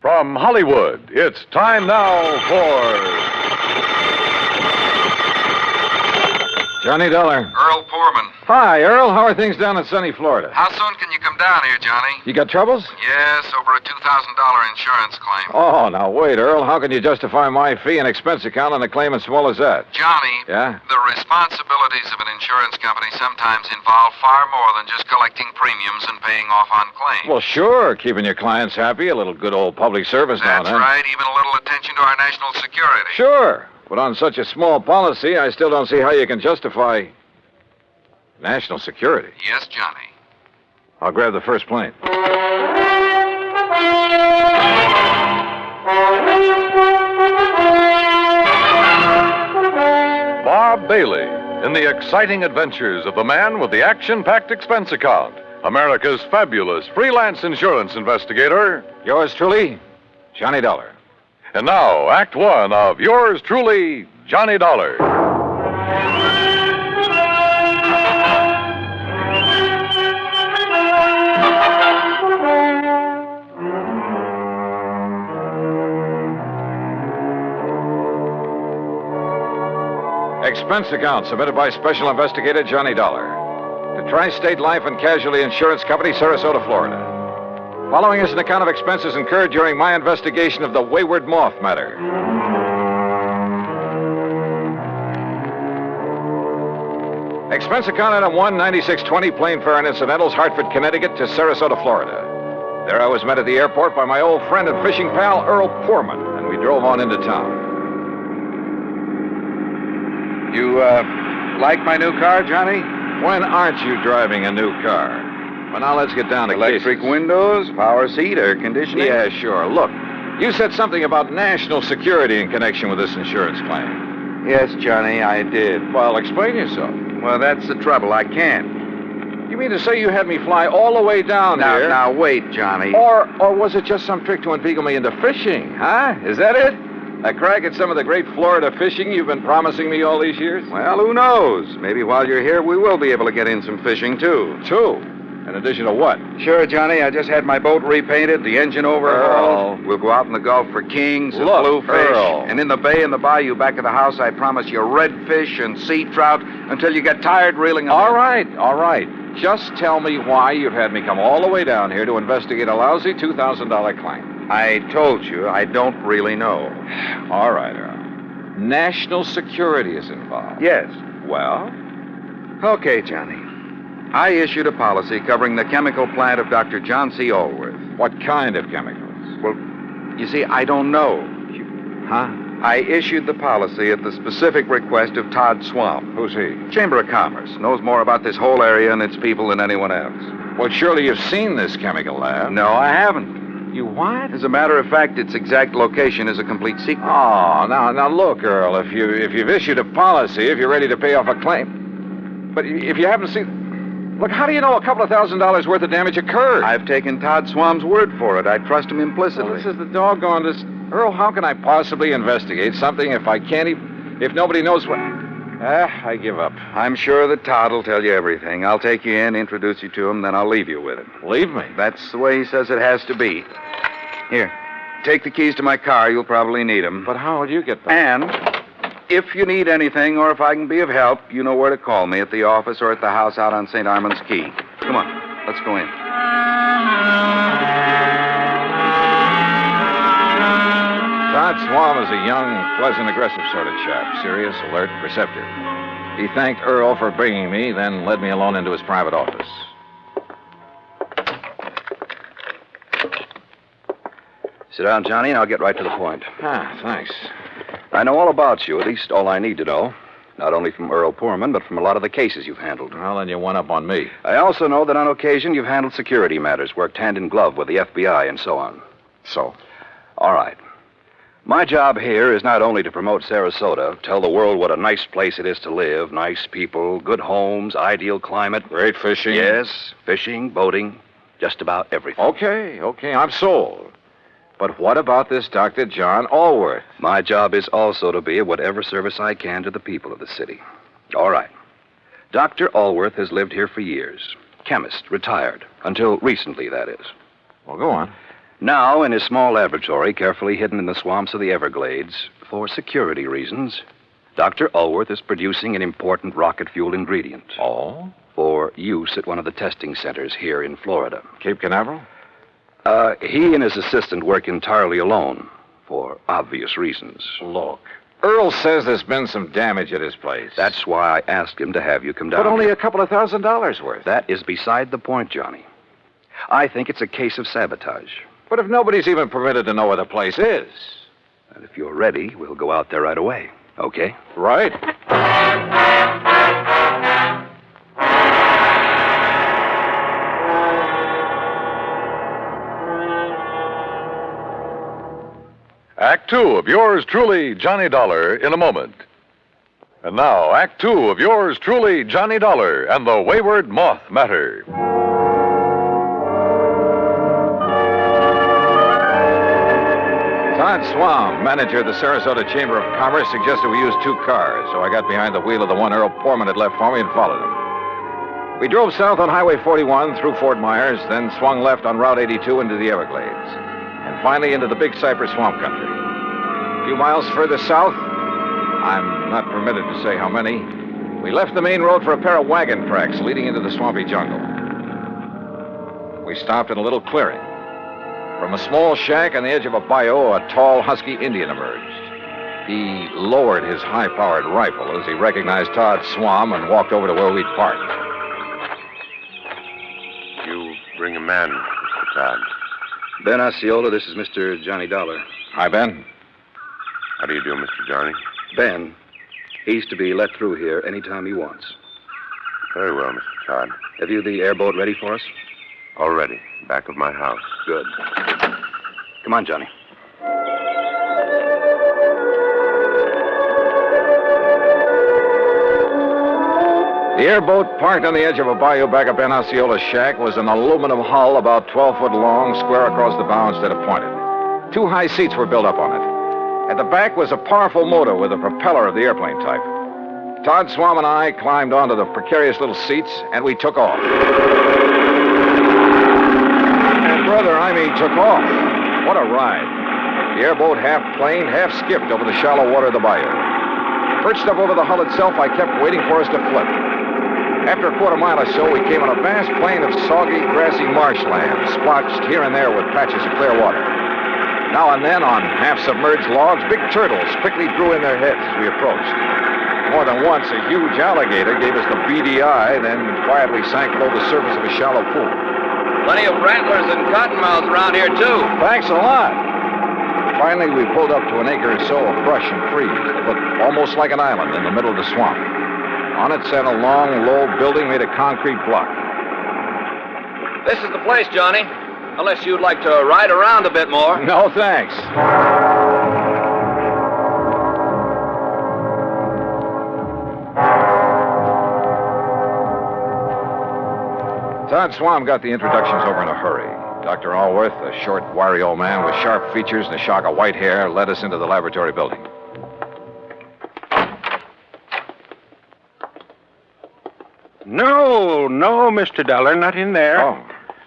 From Hollywood, it's time now for... Johnny Dollar. Earl Poorman. Hi, Earl. How are things down in sunny Florida? How soon can you come down here, Johnny? You got troubles? Yes, over a $2,000 insurance claim. Oh, now wait, Earl. How can you justify my fee and expense account on a claim as small as that? Johnny. Yeah? The responsibilities of an insurance company sometimes involve far more than just collecting premiums and paying off on claims. Well, sure. Keeping your clients happy, a little good old public service now and That's then. right. Even a little attention to our national security. Sure. But on such a small policy, I still don't see how you can justify national security. Yes, Johnny. I'll grab the first plane. Bob Bailey in the exciting adventures of the man with the action-packed expense account, America's fabulous freelance insurance investigator. Yours truly, Johnny Dollar. And now, Act One of yours truly, Johnny Dollar. Expense account submitted by Special Investigator Johnny Dollar to Tri-State Life and Casualty Insurance Company, Sarasota, Florida. Following is an account of expenses incurred during my investigation of the Wayward Moth matter. Expense account item 1, 9620, plane fare and incidentals, Hartford, Connecticut to Sarasota, Florida. There I was met at the airport by my old friend and fishing pal, Earl Poorman, and we drove on into town. You, like my new car, Johnny? When aren't you driving a new car? Well, now let's get down to Electric cases. windows, power seat, air conditioning? Yeah, sure. Look, you said something about national security in connection with this insurance claim. Yes, Johnny, I did. Well, explain yourself. Well, that's the trouble. I can't. You mean to say you had me fly all the way down here? Now, wait, Johnny. Or was it just some trick to inveigle me into fishing, huh? Is that it? A crack at some of the great Florida fishing you've been promising me all these years? Well, who knows? Maybe while you're here, we will be able to get in some fishing, too. In addition to what? Sure, Johnny. I just had my boat repainted, the engine overhauled. We'll go out in the Gulf for kings and bluefish. Earl. And in the bay and the bayou back of the house, I promise you redfish and sea trout until you get tired reeling them. All right. Just tell me why you've had me come all the way down here to investigate a lousy $2,000 claim. I told you, I don't really know. All right, Earl. National security is involved. Yes. Well? Okay, Johnny. I issued a policy covering the chemical plant of Dr. John C. Allworth. What kind of chemicals? Well, you see, I don't know. Huh? I issued the policy at the specific request of Todd Swamp. Who's he? Chamber of Commerce. Knows more about this whole area and its people than anyone else. Well, surely you've seen this chemical lab. No, I haven't. You what? As a matter of fact, its exact location is a complete secret. Oh, now look, Earl, if you've issued a policy, if you're ready to pay off a claim. But if you haven't seen... Look, how do you know a couple of $1,000s worth of damage occurred? I've taken Todd Swamp's word for it. I trust him implicitly. Well, this is the doggone... Earl, how can I possibly investigate something if I can't even... If nobody knows what... I give up. I'm sure that Todd will tell you everything. I'll take you in, introduce you to him, then I'll leave you with him. Leave me? That's the way he says it has to be. Here, take the keys to my car. You'll probably need them. But how will you get back? And if you need anything or if I can be of help, you know where to call me, at the office or at the house out on St. Armand's Key. Come on, let's go in. Todd Swam is a young, pleasant, aggressive sort of chap. Serious, alert, receptive. He thanked Earl for bringing me, then led me alone into his private office. Sit down, Johnny, and I'll get right to the point. Thanks. I know all about you, at least all I need to know. Not only from Earl Poorman, but from a lot of the cases you've handled. Well, then you went up on me. I also know that on occasion you've handled security matters, worked hand in glove with the FBI and so on. So? All right. My job here is not only to promote Sarasota, tell the world what a nice place it is to live, nice people, good homes, ideal climate. Great fishing. Yes, fishing, boating, just about everything. Okay, I'm sold. But what about this Dr. John Allworth? My job is also to be of whatever service I can to the people of the city. All right. Dr. Allworth has lived here for years. Chemist, retired. Until recently, that is. Well, go on. Now, in his small laboratory, carefully hidden in the swamps of the Everglades, for security reasons, Dr. Ulworth is producing an important rocket fuel ingredient. Oh? For use at one of the testing centers here in Florida. Cape Canaveral? He and his assistant work entirely alone, for obvious reasons. Look, Earl says there's been some damage at his place. That's why I asked him to have you come down. But only here. a couple of $1,000 worth. That is beside the point, Johnny. I think it's a case of sabotage. But if nobody's even permitted to know where the place is. And if you're ready, we'll go out there right away. Okay? Right. Act Two of yours truly, Johnny Dollar, in a moment. And now, Act Two of yours truly, Johnny Dollar, and the Wayward Moth matter. Todd Swam, manager of the Sarasota Chamber of Commerce, suggested we use 2 cars, so I got behind the wheel of the one Earl Poorman had left for me and followed him. We drove south on Highway 41 through Fort Myers, then swung left on Route 82 into the Everglades, and finally into the Big Cypress Swamp Country. A few miles further south, I'm not permitted to say how many, we left the main road for a pair of wagon tracks leading into the swampy jungle. We stopped in a little clearing. From a small shack on the edge of a bayou, a tall, husky Indian emerged. He lowered his high-powered rifle as he recognized Todd Swam and walked over to where we'd parked. You bring a man, Mr. Todd. Ben Osceola, this is Mr. Johnny Dollar. Hi, Ben. How do you do, Mr. Johnny? Ben, he's to be let through here anytime he wants. Very well, Mr. Todd. Have you the airboat ready for us? Already. Back of my house. Good. Come on, Johnny. The airboat, parked on the edge of a bayou back of Ben Osceola's shack, was an aluminum hull about 12 foot long, square across the bow instead of pointed. 2 high seats were built up on it. At the back was a powerful motor with a propeller of the airplane type. Todd Swam and I climbed onto the precarious little seats, and we took off. And brother, I mean took off. What a ride. The airboat half planed, half skipped over the shallow water of the bayou. Perched up over the hull itself, I kept waiting for us to flip. After a quarter mile or so, we came on a vast plain of soggy, grassy marshland, splotched here and there with patches of clear water. Now and then, on half-submerged logs, big turtles quickly drew in their heads as we approached. More than once, a huge alligator gave us the beady eye, then quietly sank below the surface of a shallow pool. Plenty of rattlers and cottonmouths around here, too. Thanks a lot. Finally, we pulled up to an acre or so of brush and trees that looked almost like an island in the middle of the swamp. On it sat a long, low building made of concrete block. This is the place, Johnny. Unless you'd like to ride around a bit more. No, thanks. Todd Swam got the introductions over in a hurry. Dr. Allworth, a short, wiry old man with sharp features and a shock of white hair, led us into the laboratory building. No, Mr. Dollar, not in there. Oh.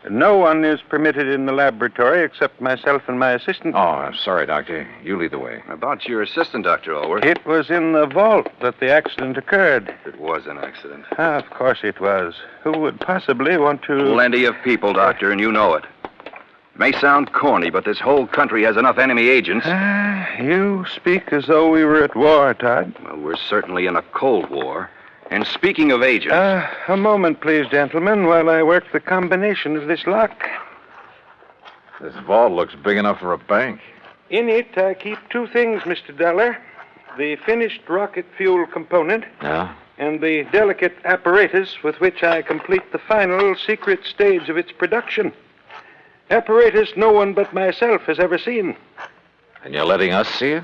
No one is permitted in the laboratory except myself and my assistant. Oh, I'm sorry, Doctor. You lead the way. About your assistant, Dr. Ulworth. It was in the vault that the accident occurred. It was an accident. Of course it was. Who would possibly want to... Plenty of people, Doctor, and you know it. It may sound corny, but this whole country has enough enemy agents. You speak as though we were at war, Todd. Well, we're certainly in a Cold War. And speaking of agents... A moment, please, gentlemen, while I work the combination of this lock. This vault looks big enough for a bank. In it, I keep 2 things, Mr. Dollar. The finished rocket fuel component. Yeah? And the delicate apparatus with which I complete the final secret stage of its production. Apparatus no one but myself has ever seen. And you're letting us see it?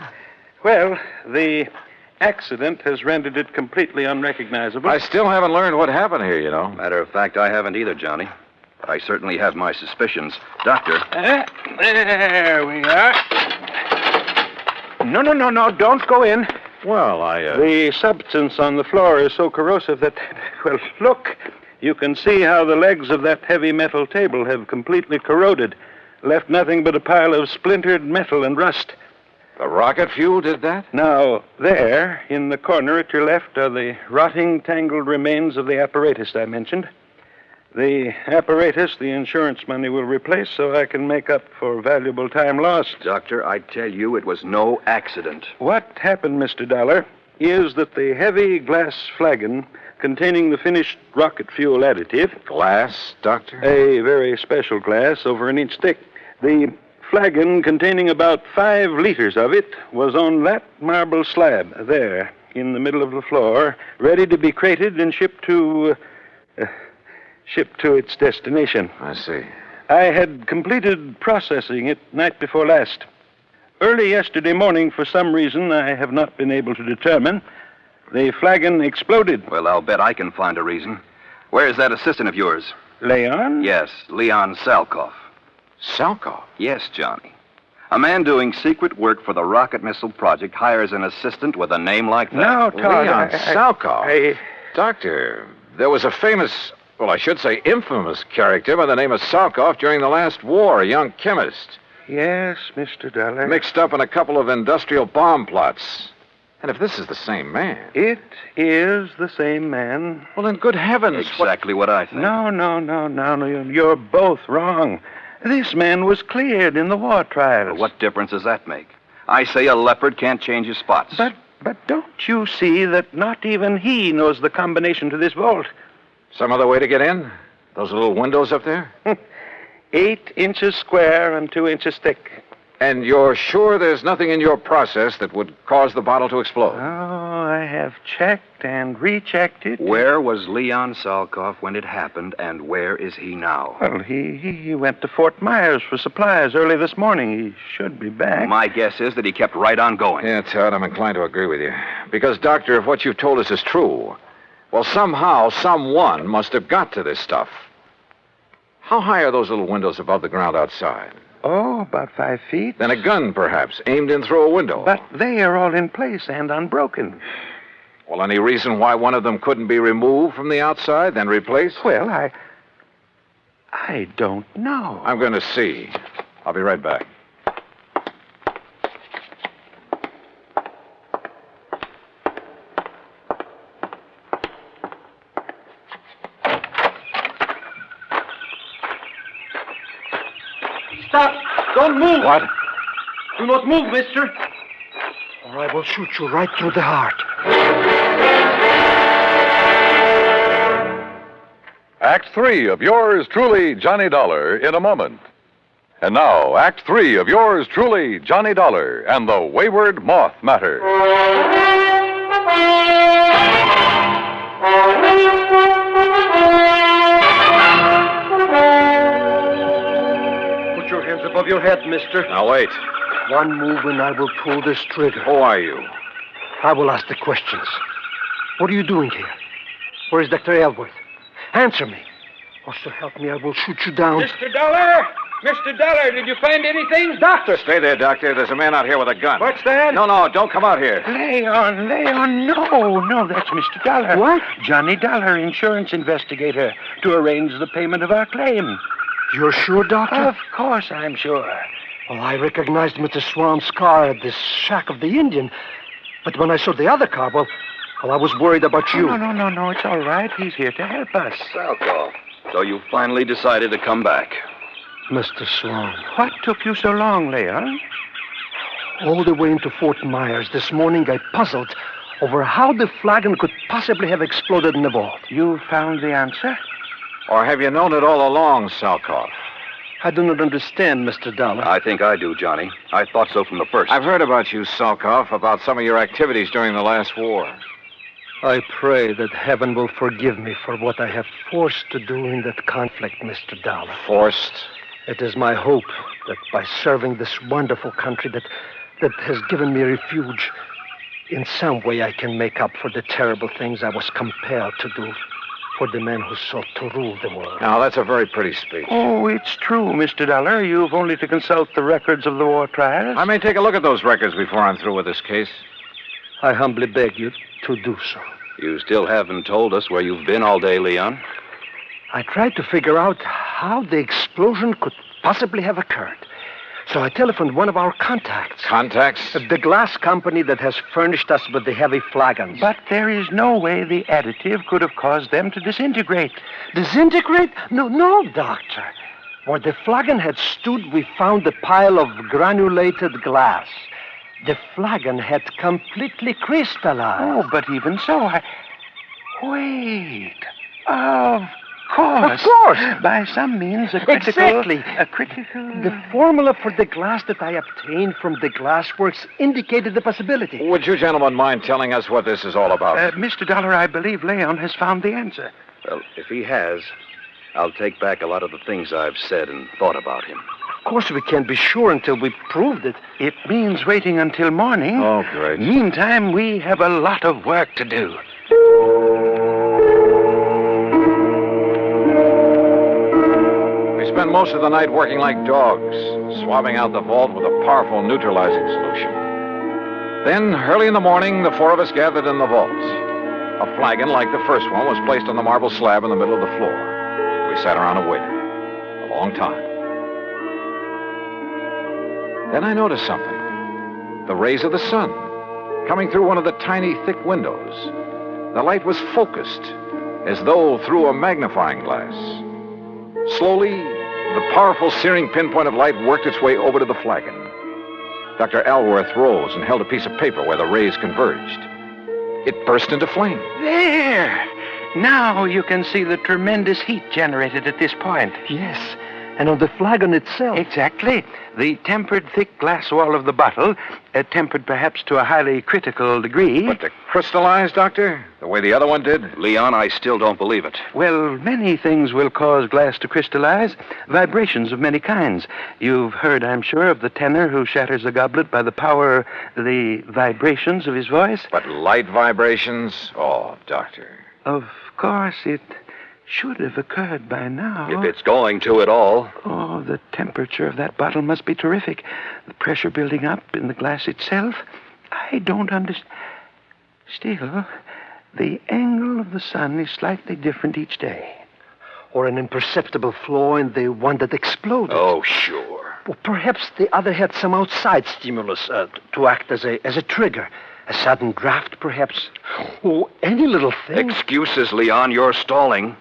Well, the accident has rendered it completely unrecognizable. I still haven't learned what happened here, you know. Matter of fact, I haven't either, Johnny. But I certainly have my suspicions. Doctor. There we are. No, don't go in. Well, The substance on the floor is so corrosive that, well, look. You can see how the legs of that heavy metal table have completely corroded. left nothing but a pile of splintered metal and rust. The rocket fuel did that? Now, there, in the corner at your left, are the rotting, tangled remains of the apparatus I mentioned. The apparatus the insurance money will replace so I can make up for valuable time lost. Doctor, I tell you, it was no accident. What happened, Mr. Dollar, is that the heavy glass flagon containing the finished rocket fuel additive, Glass, Doctor? a very special glass over an inch thick, the flagon containing about 5 liters of it was on that marble slab there in the middle of the floor, ready to be crated and shipped to its destination. I see. I had completed processing it night before last. Early yesterday morning, for some reason I have not been able to determine, the flagon exploded. Well, I'll bet I can find a reason. Where's that assistant of yours? Leon? Yes, Leon Salkoff. Salkoff? Yes, Johnny. A man doing secret work for the rocket missile project hires an assistant with a name like that. No, Todd. Leon Salkoff. I- Doctor, there was a famous, well, I should say infamous character by the name of Salkoff during the last war, a young chemist. Yes, Mr. Dollar. Mixed up in a couple of industrial bomb plots. And if this is the same man... It is the same man. Well, then, good heavens. Exactly what I think. No. You're both wrong. This man was cleared in the war trials. Well, what difference does that make? I say a leopard can't change his spots. But don't you see that not even he knows the combination to this vault? Some other way to get in? Those little windows up there? 8 inches square and 2 inches thick. And you're sure there's nothing in your process that would cause the bottle to explode? Oh, I have checked and rechecked it. Where was Leon Salkoff when it happened, and where is he now? Well, he went to Fort Myers for supplies early this morning. He should be back. My guess is that he kept right on going. Yeah, Todd, I'm inclined to agree with you. Because, Doctor, if what you've told us is true, well, somehow, someone must have got to this stuff. How high are those little windows above the ground outside? Oh, about 5 feet. Then a gun, perhaps, aimed in through a window. But they are all in place and unbroken. Well, any reason why one of them couldn't be removed from the outside, then replaced? Well, I don't know. I'm going to see. I'll be right back. Stop! Don't move! What? Do not move, mister. Or I will shoot you right through the heart. Act 3 of yours truly, Johnny Dollar, in a moment. And now, Act 3 of yours truly, Johnny Dollar, and the Wayward Moth matter. Put your hands above your head, mister. Now, wait. One move and I will pull this trigger. Who are you? I will ask the questions. What are you doing here? Where is Dr. Elworth? Answer me. Or so help me, I will shoot you down. Mr. Dollar! Mr. Dollar, did you find anything? Doctor! Stay there, Doctor. There's a man out here with a gun. What's that? No, don't come out here. Leon, no, that's Mr. Dollar. What? Johnny Dollar, insurance investigator, to arrange the payment of our claim. You're sure, Doctor? Of course I'm sure. Well, I recognized Mr. Swan's car at the shack of the Indian. But when I saw the other car, well, I was worried about you. No, it's all right. He's here to help us. Salkoff. So you finally decided to come back. Mr. Swan. What took you so long, Leon? All the way into Fort Myers this morning, I puzzled over how the flagon could possibly have exploded in the vault. You found the answer? Or have you known it all along, Salkoff? I do not understand, Mr. Dollar. I think I do, Johnny. I thought so from the first. I've heard about you, Salkoff, about some of your activities during the last war. I pray that heaven will forgive me for what I have forced to do in that conflict, Mr. Dollar. Forced? It is my hope that by serving this wonderful country that has given me refuge, in some way I can make up for the terrible things I was compelled to do for the man who sought to rule the world. Now, that's a very pretty speech. Oh, it's true, Mr. Dollar. You've only to consult the records of the war trials. I may take a look at those records before I'm through with this case. I humbly beg you to do so. You still haven't told us where you've been all day, Leon. I tried to figure out how the explosion could possibly have occurred. So I telephoned one of our contacts. Contacts? The glass company that has furnished us with the heavy flagons. But there is no way the additive could have caused them to disintegrate. Disintegrate? No, Doctor. Where the flagon had stood, we found a pile of granulated glass. The flagon had completely crystallized. Oh, but even so, Wait. Of course. Of course. By some means, a critical... Exactly. A critical... The formula for the glass that I obtained from the glassworks indicated the possibility. Would you gentlemen mind telling us what this is all about? Mr. Dollar, I believe Leon has found the answer. Well, if he has, I'll take back a lot of the things I've said and thought about him. Of course, we can't be sure until we proved it. It means waiting until morning. Oh, great. Meantime, we have a lot of work to do. We spent most of the night working like dogs, swabbing out the vault with a powerful neutralizing solution. Then, early in the morning, the four of us gathered in the vault. A flagon like the first one was placed on the marble slab in the middle of the floor. We sat around and waited. A long time. Then I noticed something. The rays of the sun, coming through one of the tiny, thick windows. The light was focused, as though through a magnifying glass. Slowly, the powerful searing pinpoint of light worked its way over to the flagon. Dr. Alworth rose and held a piece of paper where the rays converged. It burst into flame. There! Now you can see the tremendous heat generated at this point. Yes, and on the flagon itself. Exactly. The tempered thick glass wall of the bottle, tempered perhaps to a highly critical degree. But to crystallize, Doctor, the way the other one did? Leon, I still don't believe it. Well, many things will cause glass to crystallize. Vibrations of many kinds. You've heard, I'm sure, of the tenor who shatters a goblet by the vibrations of his voice. But light vibrations? Oh, Doctor. Of course, it should have occurred by now. If it's going to at all. Oh, the temperature of that bottle must be terrific. The pressure building up in the glass itself. I don't understand. Still, the angle of the sun is slightly different each day. Or an imperceptible flaw in the one that exploded. Oh, sure. Well, perhaps the other had some outside stimulus to act as a trigger. A sudden draft, perhaps. Oh, any little thing. Excuses, Leon. You're stalling.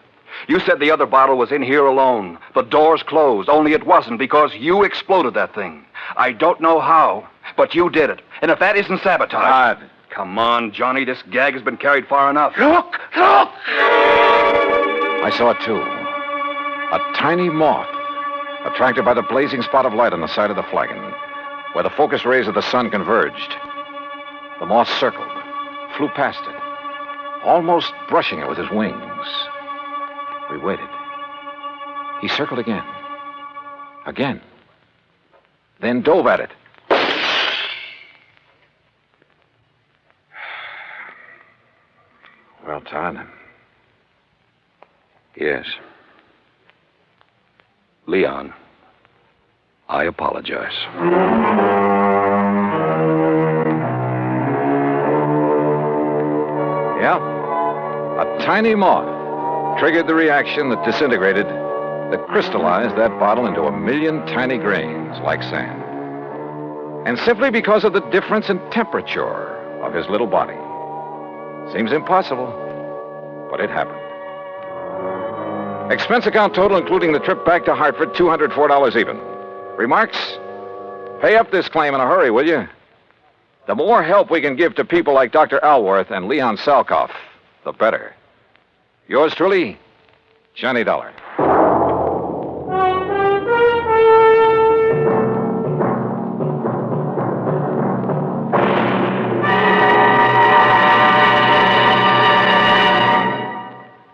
You said the other bottle was in here alone. The door's closed, only it wasn't because you exploded that thing. I don't know how, but you did it. And if that isn't sabotage... Come on, Johnny. This gag has been carried far enough. Look! I saw it, too. A tiny moth, attracted by the blazing spot of light on the side of the flagon, where the focused rays of the sun converged. The moth circled, flew past it, almost brushing it with his wings. We waited. He circled again. Again. Then dove at it. Well, Todd. Yes. Leon, I apologize. Yeah. A tiny moth triggered the reaction that disintegrated, that crystallized that bottle into a million tiny grains like sand. And simply because of the difference in temperature of his little body. Seems impossible, but it happened. Expense account total, including the trip back to Hartford, $204 even. Remarks? Pay up this claim in a hurry, will you? The more help we can give to people like Dr. Alworth and Leon Salkoff, the better. Yours truly, Johnny Dollar.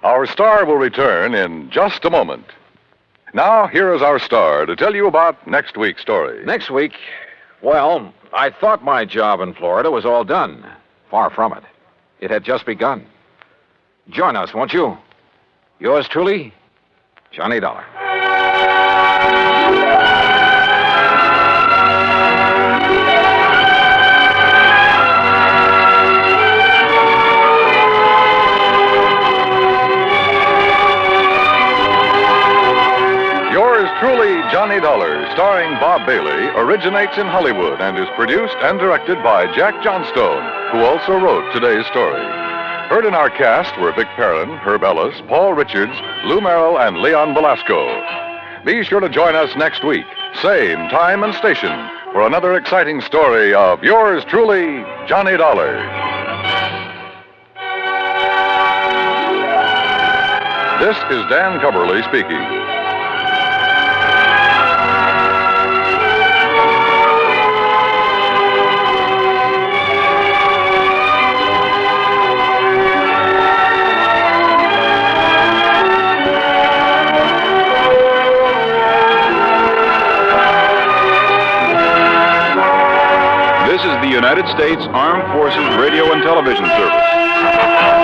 Our star will return in just a moment. Now, here is our star to tell you about next week's story. Next week, well, I thought my job in Florida was all done. Far from it. It had just begun. Join us, won't you? Yours truly, Johnny Dollar. starring Bob Bailey, originates in Hollywood and is produced and directed by Jack Johnstone, who also wrote today's story. Heard in our cast were Vic Perrin, Herb Ellis, Paul Richards, Lou Merrill, and Leon Velasco. Be sure to join us next week, same time and station, for another exciting story of yours truly, Johnny Dollar. This is Dan Cubberly speaking. This is the United States Armed Forces Radio and Television Service.